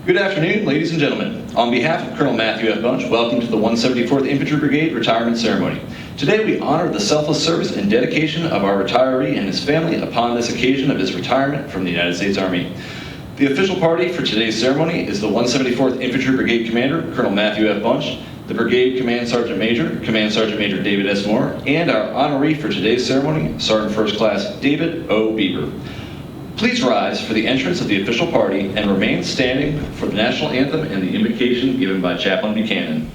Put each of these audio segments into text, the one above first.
Good afternoon, ladies and gentlemen. On behalf of Colonel Matthew F. Bunch, welcome to the 174th Infantry Brigade Retirement Ceremony. Today we honor the selfless service and dedication of our retiree and his family upon this occasion of his retirement from the United States Army. The official party for today's ceremony is the 174th Infantry Brigade Commander, Colonel Matthew F. Bunch, the Brigade Command Sergeant Major, Command Sergeant Major David S. Moore, and our honoree for today's ceremony, Sergeant First Class David O. Beaver. Please rise for the entrance of the official party and remain standing for the national anthem and the invocation given by Chaplain Buchanan.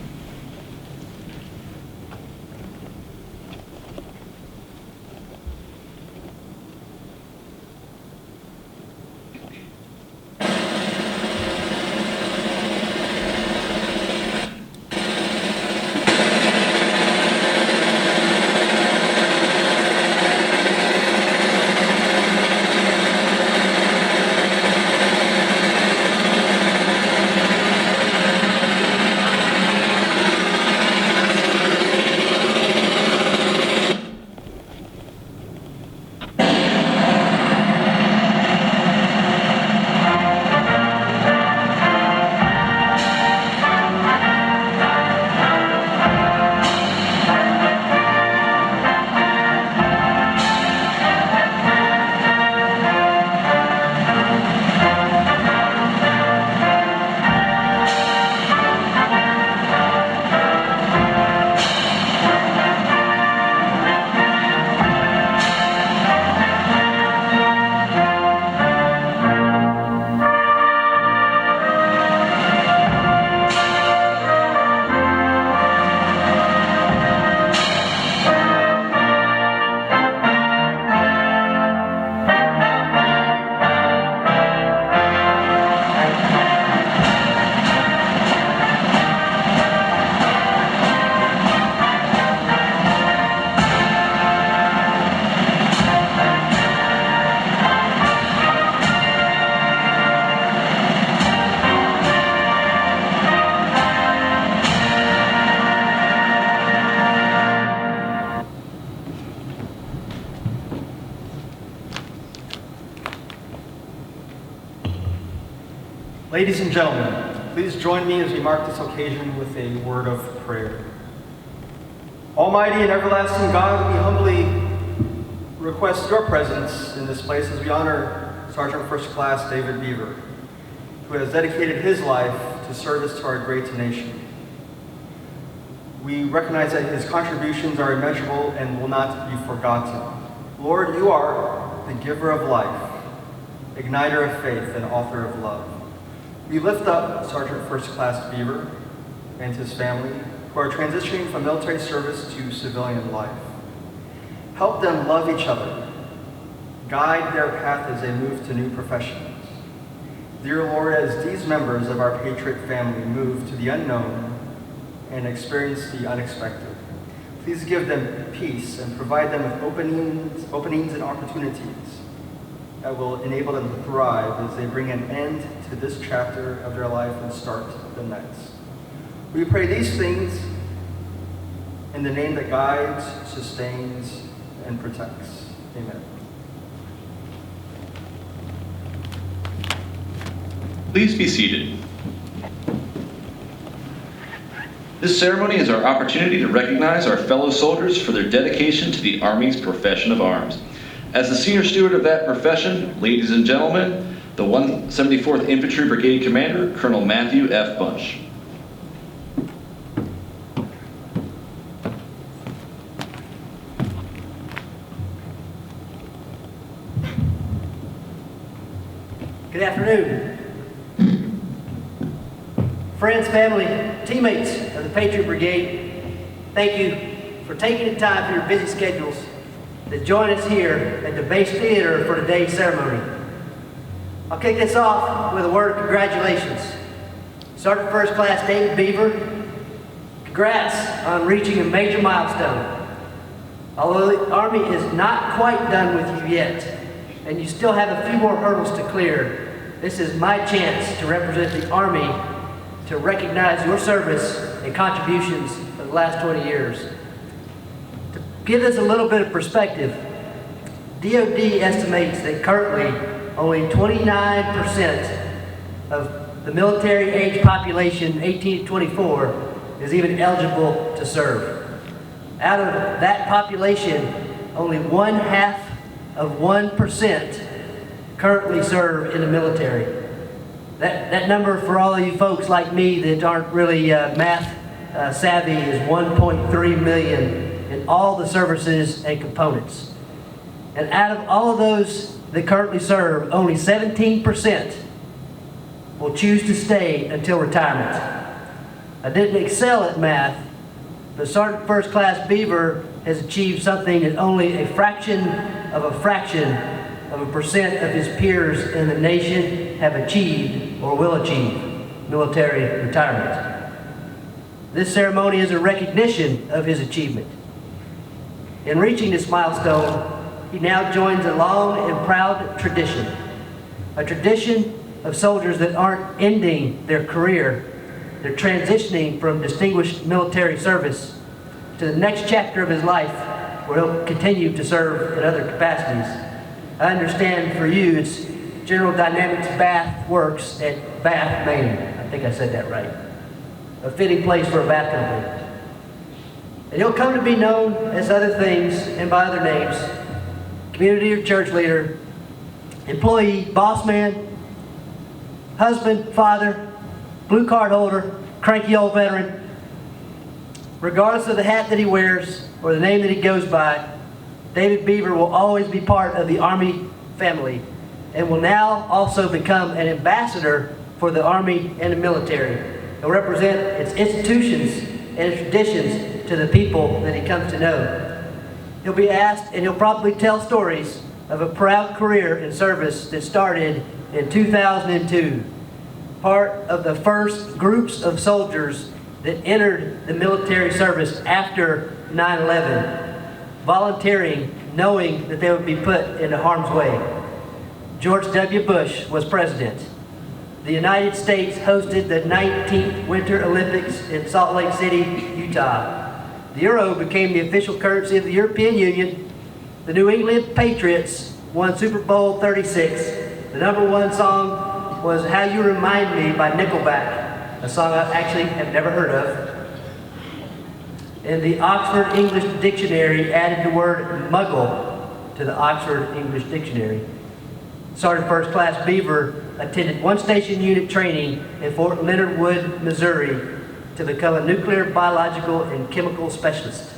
Ladies and gentlemen, please join me as we mark this occasion with a word of prayer. Almighty and everlasting God, we humbly request your presence in this place as we honor Sergeant First Class David Beaver, who has dedicated his life to service to our great nation. We recognize that his contributions are immeasurable and will not be forgotten. Lord, you are the giver of life, igniter of faith, and author of love. We lift up Sergeant First Class Beaver and his family who are transitioning from military service to civilian life. Help them love each other. Guide their path as they move to new professions. Dear Lord, as these members of our patriot family move to the unknown and experience the unexpected, please give them peace and provide them with openings and opportunities that will enable them to thrive as they bring an end to this chapter of their life and start the next. We pray these things in the name that guides, sustains, and protects. Amen. Please be seated. This ceremony is our opportunity to recognize our fellow soldiers for their dedication to the Army's profession of arms. As the senior steward of that profession, ladies and gentlemen, the 174th Infantry Brigade Commander, Colonel Matthew F. Bunch. Good afternoon. Friends, family, teammates of the Patriot Brigade, thank you for taking the time for your busy schedules to join us here at the base theater for today's ceremony. I'll kick this off with a word of congratulations. Sergeant First Class David Beaver, congrats on reaching a major milestone. Although the Army is not quite done with you yet, and you still have a few more hurdles to clear, this is my chance to represent the Army to recognize your service and contributions for the last 20 years. To give this a little bit of perspective, DoD estimates that currently only 29% of the military age population 18 to 24 is even eligible to serve. Out of that population, only 0.5% currently serve in the military. That number for all of you folks like me that aren't really math savvy is 1.3 million in all the services and components. And out of all of those that currently serve, only 17% will choose to stay until retirement. I didn't excel at math, but Sergeant First Class Beaver has achieved something that only a fraction of a percent of his peers in the nation have achieved or will achieve: military retirement. This ceremony is a recognition of his achievement. In reaching this milestone, he now joins a long and proud tradition, a tradition of soldiers that aren't ending their career. They're transitioning from distinguished military service to the next chapter of his life where he'll continue to serve in other capacities. I understand for you it's General Dynamics Bath Works at Bath, Maine. I think I said that right. A fitting place for a bath company. And he'll come to be known as other things and by other names: community or church leader, employee, boss man, husband, father, blue card holder, cranky old veteran. Regardless of the hat that he wears or the name that he goes by, David Beaver will always be part of the Army family and will now also become an ambassador for the Army and the military. He'll represent its institutions and its traditions to the people that he comes to know. He'll be asked, and he'll probably tell stories of a proud career in service that started in 2002. Part of the first groups of soldiers that entered the military service after 9/11, volunteering, knowing that they would be put into harm's way. George W. Bush was president. The United States hosted the 19th Winter Olympics in Salt Lake City, Utah. The euro became the official currency of the European Union. The New England Patriots won Super Bowl 36. The #1 song was How You Remind Me by Nickelback, a song I actually have never heard of. And the Oxford English Dictionary added the word muggle to the Oxford English Dictionary. Sergeant First Class Beaver attended one station unit training in Fort Leonard Wood, Missouri to become a nuclear, biological, and chemical specialist.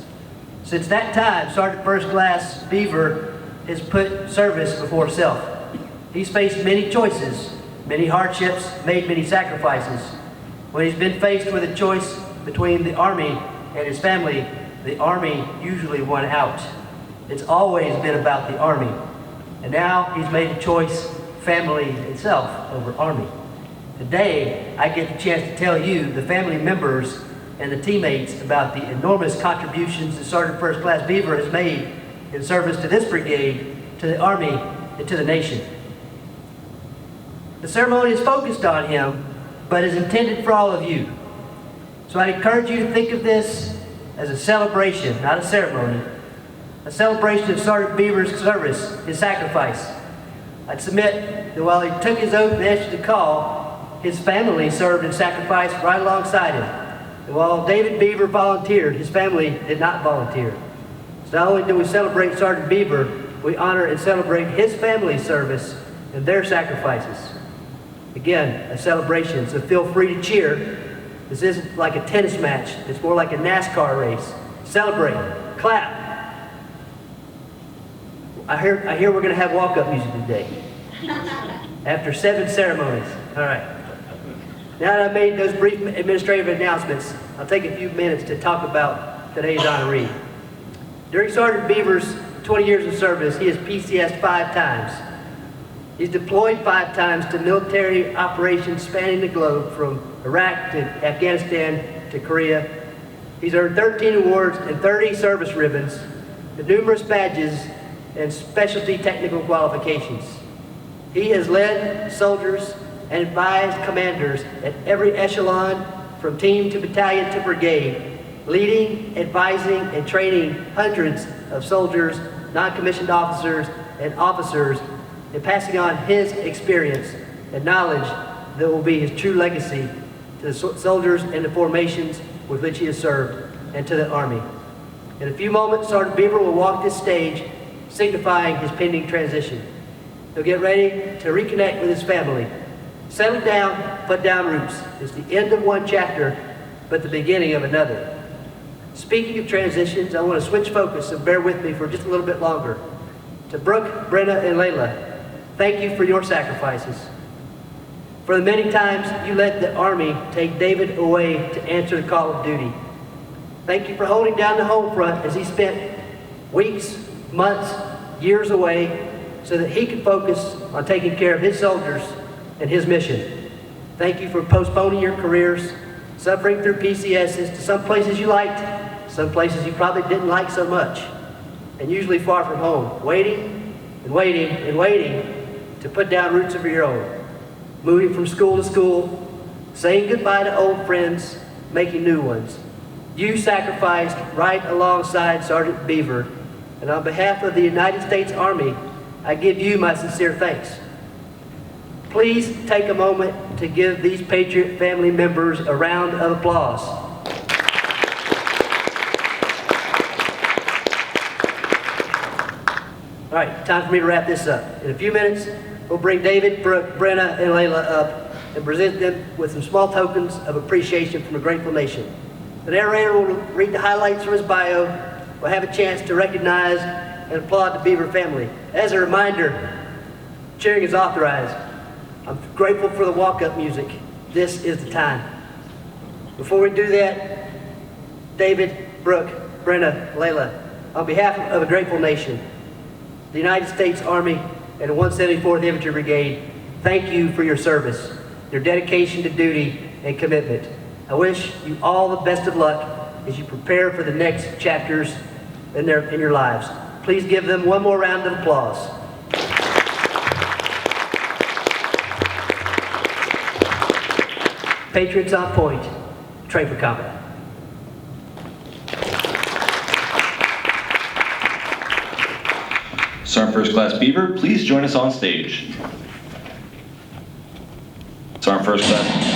Since that time, Sergeant First Class Beaver has put service before self. He's faced many choices, many hardships, made many sacrifices. When he's been faced with a choice between the Army and his family, the Army usually won out. It's always been about the Army. And now he's made a choice, family itself over Army. Today, I get the chance to tell you, the family members and the teammates, about the enormous contributions that Sergeant First Class Beaver has made in service to this brigade, to the Army, and to the nation. The ceremony is focused on him, but is intended for all of you. So I encourage you to think of this as a celebration, not a ceremony. A celebration of Sergeant Beaver's service, his sacrifice. I'd submit that while he took his oath and answered the call, his family served and sacrificed right alongside him. And while David Beaver volunteered, his family did not volunteer. So not only do we celebrate Sergeant Beaver, we honor and celebrate his family's service and their sacrifices. Again, a celebration, so feel free to cheer. This isn't like a tennis match. It's more like a NASCAR race. Celebrate. Clap. I hear we're going to have walk-up music today. After 7 ceremonies. All right. Now that I've made those brief administrative announcements, I'll take a few minutes to talk about today's honoree. During Sergeant Beaver's 20 years of service, he has PCS'd 5 times. He's deployed 5 times to military operations spanning the globe, from Iraq to Afghanistan to Korea. He's earned 13 awards and 30 service ribbons, with numerous badges and specialty technical qualifications. He has led soldiers and advised commanders at every echelon, from team to battalion to brigade, leading, advising, and training hundreds of soldiers, non-commissioned officers, and officers, and passing on his experience and knowledge that will be his true legacy to the soldiers and the formations with which he has served, and to the Army. In a few moments, Sergeant Beaver will walk this stage, signifying his pending transition. He'll get ready to reconnect with his family. Settle down, put down roots. It's the end of one chapter, but the beginning of another. Speaking of transitions, I want to switch focus, and bear with me for just a little bit longer. To Brooke, Brenna, and Layla, thank you for your sacrifices. For the many times you let the Army take David away to answer the call of duty. Thank you for holding down the home front as he spent weeks, months, years away so that he could focus on taking care of his soldiers and his mission. Thank you for postponing your careers, suffering through PCSs to some places you liked, some places you probably didn't like so much, and usually far from home, waiting and waiting and waiting to put down roots of your own. Moving from school to school, saying goodbye to old friends, making new ones. You sacrificed right alongside Sergeant Beaver, and on behalf of the United States Army, I give you my sincere thanks. Please take a moment to give these Patriot family members a round of applause. All right, time for me to wrap this up. In a few minutes, we'll bring David, Brooke, Brenna, and Layla up and present them with some small tokens of appreciation from a grateful nation. The narrator will read the highlights from his bio. We'll have a chance to recognize and applaud the Beaver family. As a reminder, cheering is authorized. I'm grateful for the walk-up music. This is the time. Before we do that, David, Brooke, Brenna, Layla, on behalf of a grateful nation, the United States Army and the 174th Infantry Brigade, thank you for your service, your dedication to duty and commitment. I wish you all the best of luck as you prepare for the next chapters in your lives. Please give them one more round of applause. Patriots on point, train for combat. Sergeant First Class Beaver, please join us on stage. Sergeant First Class.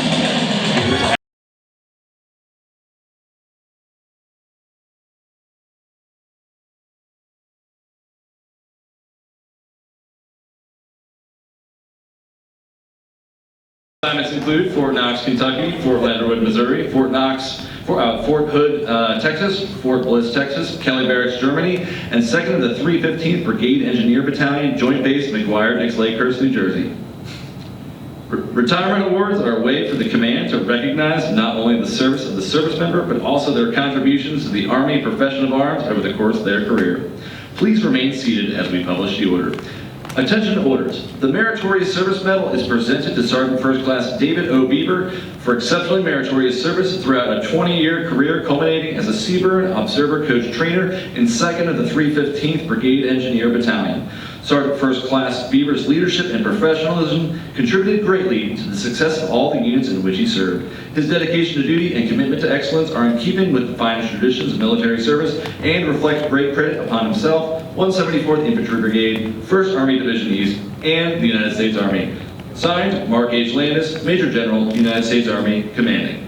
Assignments include Fort Knox, Kentucky, Fort Leonard Wood, Missouri, Fort Hood, Texas, Fort Bliss, Texas, Kelly Barracks, Germany, and 2nd of the 315th Brigade Engineer Battalion, Joint Base McGuire-Dix Lakehurst, New Jersey. Retirement awards are a way for the command to recognize not only the service of the service member, but also their contributions to the Army profession of arms over the course of their career. Please remain seated as we publish the order. Attention orders. The Meritorious Service Medal is presented to Sergeant First Class David O. Beaver for exceptionally meritorious service throughout a 20-year career culminating as a Seaburn Observer Coach Trainer in 2nd of the 315th Brigade Engineer Battalion. Sergeant First Class Beaver's leadership and professionalism contributed greatly to the success of all the units in which he served. His dedication to duty and commitment to excellence are in keeping with the finest traditions of military service and reflect great credit upon himself, 174th Infantry Brigade, 1st Army Division East, and the United States Army. Signed, Mark H. Landis, Major General, United States Army, Commanding.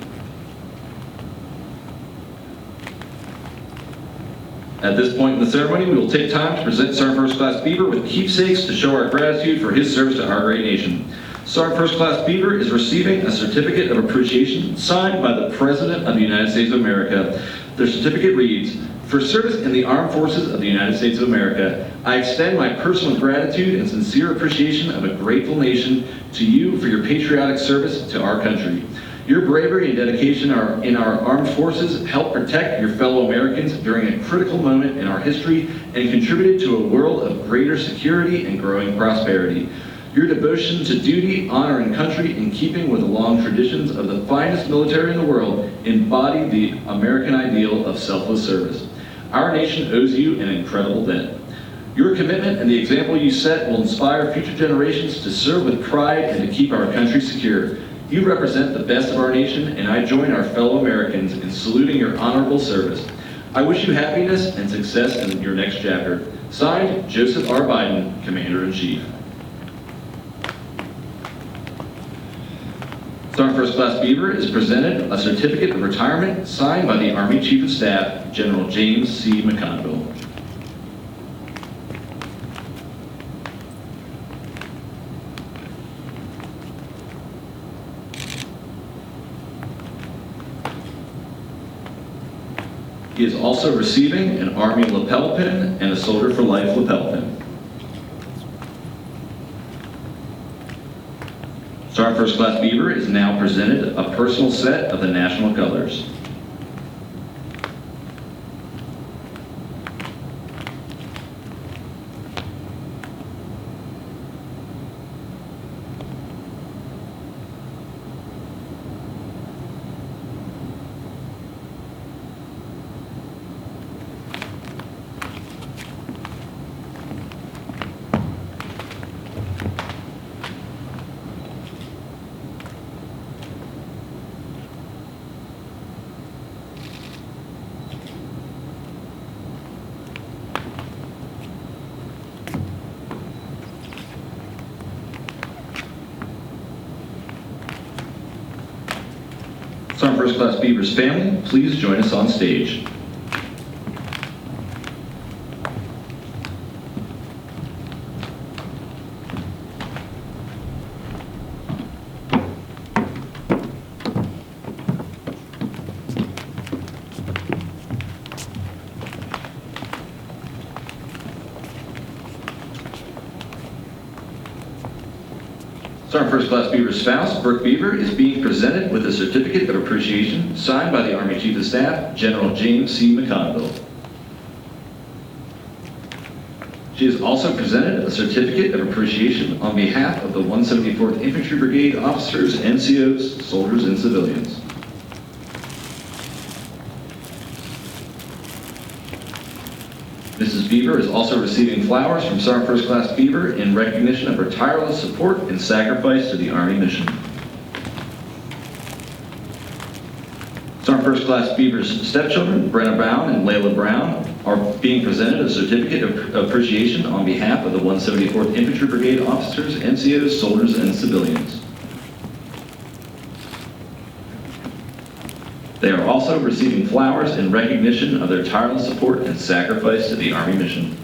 At this point in the ceremony, we will take time to present Sergeant First Class Beaver with keepsakes to show our gratitude for his service to our great nation. Sergeant First Class Beaver is receiving a certificate of appreciation signed by the President of the United States of America. The certificate reads, "For service in the Armed Forces of the United States of America, I extend my personal gratitude and sincere appreciation of a grateful nation to you for your patriotic service to our country. Your bravery and dedication in our armed forces helped protect your fellow Americans during a critical moment in our history and contributed to a world of greater security and growing prosperity. Your devotion to duty, honor, and country, in keeping with the long traditions of the finest military in the world, embody the American ideal of selfless service. Our nation owes you an incredible debt. Your commitment and the example you set will inspire future generations to serve with pride and to keep our country secure. You represent the best of our nation, and I join our fellow Americans in saluting your honorable service. I wish you happiness and success in your next chapter." Signed, Joseph R. Biden, Commander-in-Chief. Sergeant First Class Beaver is presented a certificate of retirement signed by the Army Chief of Staff, General James C. McConville. He is also receiving an Army lapel pin and a Soldier for Life lapel pin. Sergeant First Class Beaver is now presented a personal set of the national colors. Sergeant First Class Beaver's family, please join us on stage. Sergeant First Class Beaver's spouse, Brooke Beaver, is being presented with a certificate of appreciation signed by the Army Chief of Staff, General James C. McConville. She is also presented a certificate of appreciation on behalf of the 174th Infantry Brigade officers, NCOs, soldiers, and civilians. Mrs. Beaver is also receiving flowers from Sergeant First Class Beaver in recognition of her tireless support and sacrifice to the Army mission. Sergeant First Class Beaver's stepchildren, Brenna Brown and Layla Brown, are being presented a certificate of appreciation on behalf of the 174th Infantry Brigade officers, NCOs, soldiers, and civilians. They are also receiving flowers in recognition of their tireless support and sacrifice to the Army mission.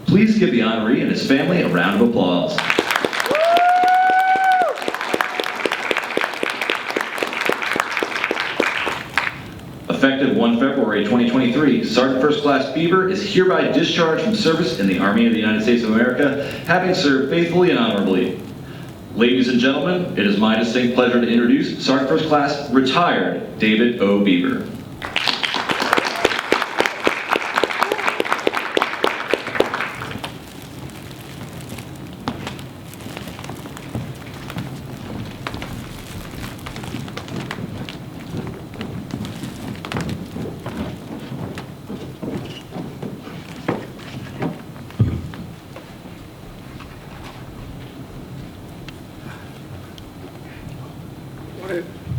Please give the honoree and his family a round of applause. Effective 1 February 2023, Sergeant First Class Beaver is hereby discharged from service in the Army of the United States of America, having served faithfully and honorably. Ladies and gentlemen, it is my distinct pleasure to introduce Sergeant First Class Retired David O. Beaver.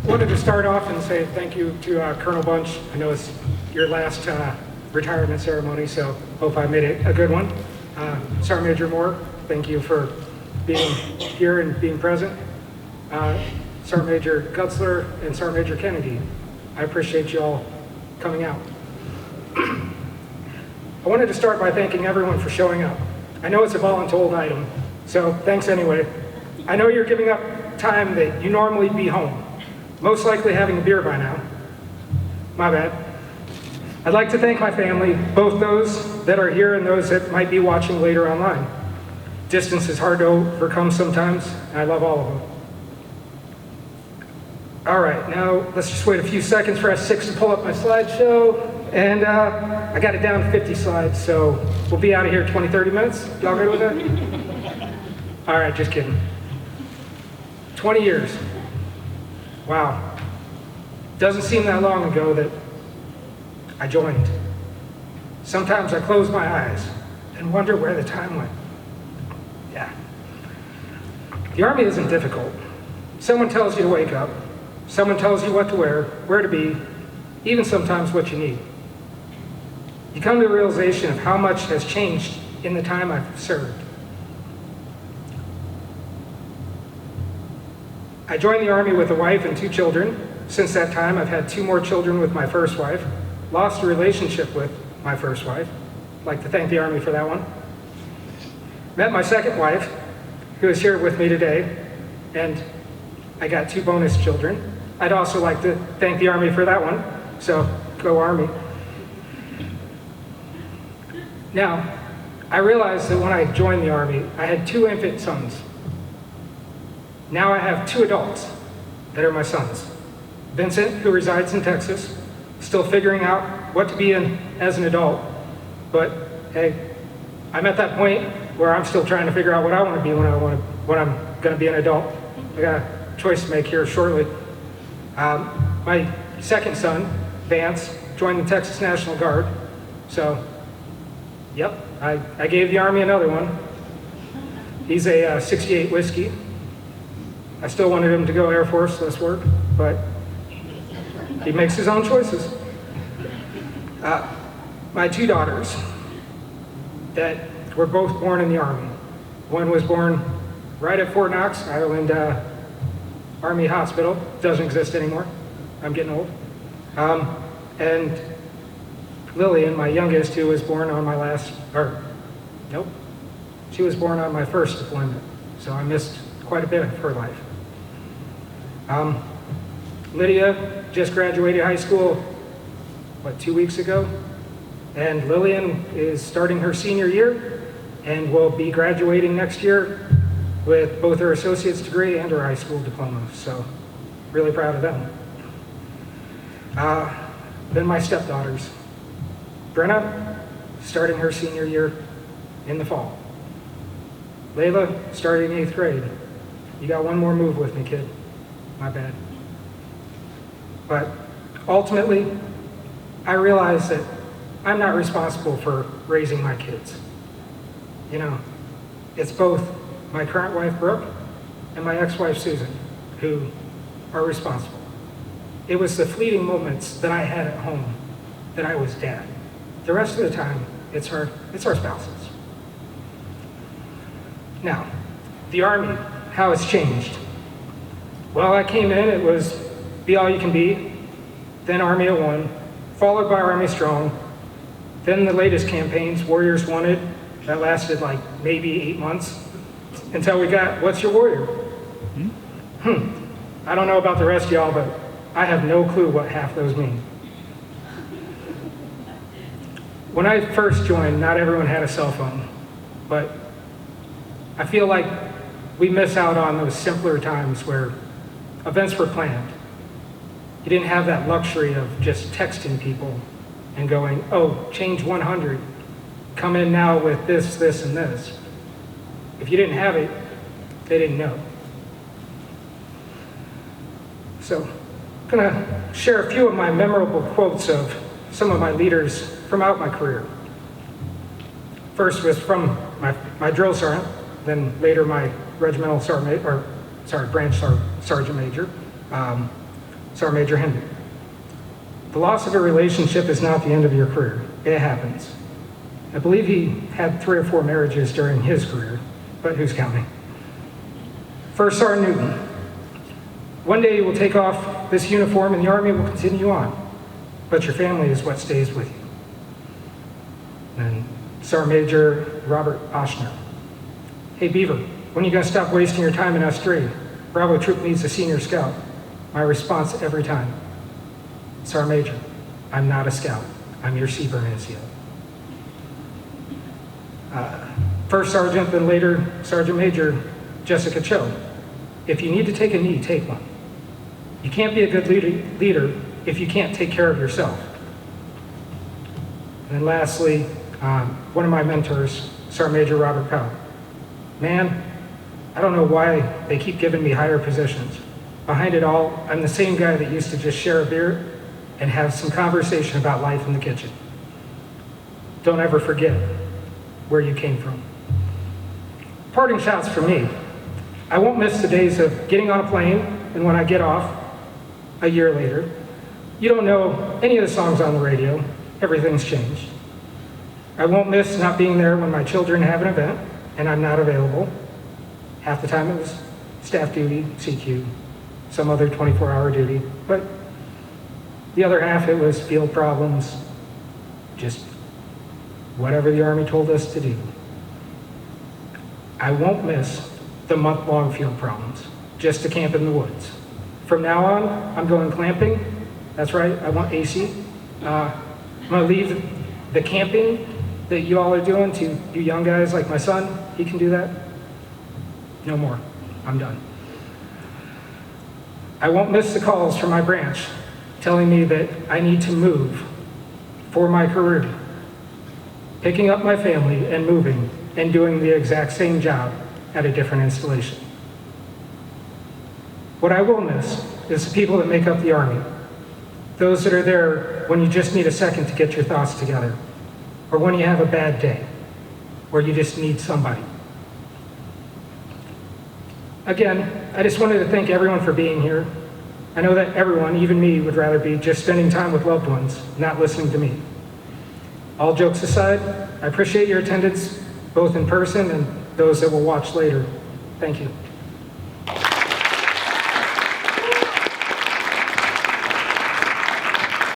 Wanted to start off and say thank you to Colonel Bunch. I know it's your last retirement ceremony, so hope I made it a good one. Sergeant Major Moore, thank you for being here and being present. Sergeant Major Gutzler and Sergeant Major Kennedy, I appreciate you all coming out. I wanted to start by thanking everyone for showing up. I know it's a voluntold item, so thanks anyway. I know you're giving up time that you normally be home, most likely having a beer by now. My bad. I'd like to thank my family, both those that are here and those that might be watching later online. Distance is hard to overcome sometimes, and I love all of them. All right, now let's just wait a few seconds for S6 to pull up my slideshow, and I got it down to 50 slides, so we'll be out of here 20, 30 minutes. Y'all good with that? All right, just kidding. 20 years. Wow. Doesn't seem that long ago that I joined. Sometimes I close my eyes and wonder where the time went. Yeah. The Army isn't difficult. Someone tells you to wake up. Someone tells you what to wear, where to be, even sometimes what you need. You come to the realization of how much has changed in the time I've served. I joined the Army with a wife and 2 children. Since that time, I've had 2 more children with my first wife, lost a relationship with my first wife. I'd like to thank the Army for that one. Met my second wife, who is here with me today, and I got 2 bonus children. I'd also like to thank the Army for that one, so go Army. Now, I realized that when I joined the Army, I had 2 infant sons. Now I have 2 adults that are my sons. Vincent, who resides in Texas, still figuring out what to be in as an adult, but hey, I'm at that point where I'm still trying to figure out what I want to be when I'm going to be an adult. I got a choice to make here shortly. My second son, Vance, joined the Texas National Guard, so yep, I gave the Army another one. He's a 68 whiskey. I still wanted him to go Air Force, less work, but he makes his own choices. My 2 daughters that were both born in the Army. One was born right at Fort Knox, Ireland Army Hospital. Doesn't exist anymore. I'm getting old. And Lillian, my youngest, who was born on my she was born on my first deployment, so I missed quite a bit of her life. Lydia just graduated high school, 2 weeks ago? And Lillian is starting her senior year and will be graduating next year with both her associate's degree and her high school diploma, so really proud of them. Then my stepdaughters. Brenna, starting her senior year in the fall. Layla, starting 8th grade. You got 1 more move with me, kid. My bad. But ultimately, I realized that I'm not responsible for raising my kids. You know, it's both my current wife, Brooke, and my ex-wife, Susan, who are responsible. It was the fleeting moments that I had at home that I was dad. The rest of the time, it's our spouses. Now, the Army, how it's changed. Well, I came in, it was be all you can be, then Army at 1, followed by Army Strong, then the latest campaigns, Warriors Wanted, that lasted maybe 8 months, until we got What's Your Warrior? I don't know about the rest of y'all, but I have no clue what half those mean. When I first joined, not everyone had a cell phone, but I feel like we miss out on those simpler times where events were planned. You didn't have that luxury of just texting people and going, oh, change 100, come in now with this, this, and this. If you didn't have it, they didn't know. So I'm gonna share a few of my memorable quotes of some of my leaders throughout my career. First was from my drill sergeant, then later my regimental branch sergeant major, Sergeant Major Henry. The loss of a relationship is not the end of your career. It happens. I believe he had 3 or 4 marriages during his career, but who's counting? First Sergeant Newton. One day you will take off this uniform and the Army will continue on, but your family is what stays with you. And Sergeant Major Robert Oshner. Hey Beaver, when are you going to stop wasting your time in S3? Bravo Troop needs a senior scout. My response every time, Sergeant Major, I'm not a scout. I'm your Seaburn NCO. First Sergeant, then later Sergeant Major Jessica Cho. If you need to take a knee, take one. You can't be a good leader if you can't take care of yourself. And then lastly, one of my mentors, Sergeant Major Robert Powell. Man, I don't know why they keep giving me higher positions. Behind it all, I'm the same guy that used to just share a beer and have some conversation about life in the kitchen. Don't ever forget where you came from. Parting shots for me. I won't miss the days of getting on a plane and when I get off a year later. You don't know any of the songs on the radio. Everything's changed. I won't miss not being there when my children have an event and I'm not available. Half the time it was staff duty, CQ, some other 24-hour duty. But the other half, it was field problems, just whatever the Army told us to do. I won't miss the month-long field problems, just to camp in the woods. From now on, I'm going clamping. That's right, I want AC. I'm gonna leave the camping that you all are doing to you young guys like my son. He can do that. No more, I'm done. I won't miss the calls from my branch telling me that I need to move for my career, picking up my family and moving and doing the exact same job at a different installation. What I will miss is the people that make up the Army, those that are there when you just need a second to get your thoughts together, or when you have a bad day, or you just need somebody. Again, I just wanted to thank everyone for being here. I know that everyone, even me, would rather be just spending time with loved ones, not listening to me. All jokes aside, I appreciate your attendance, both in person and those that will watch later. Thank you.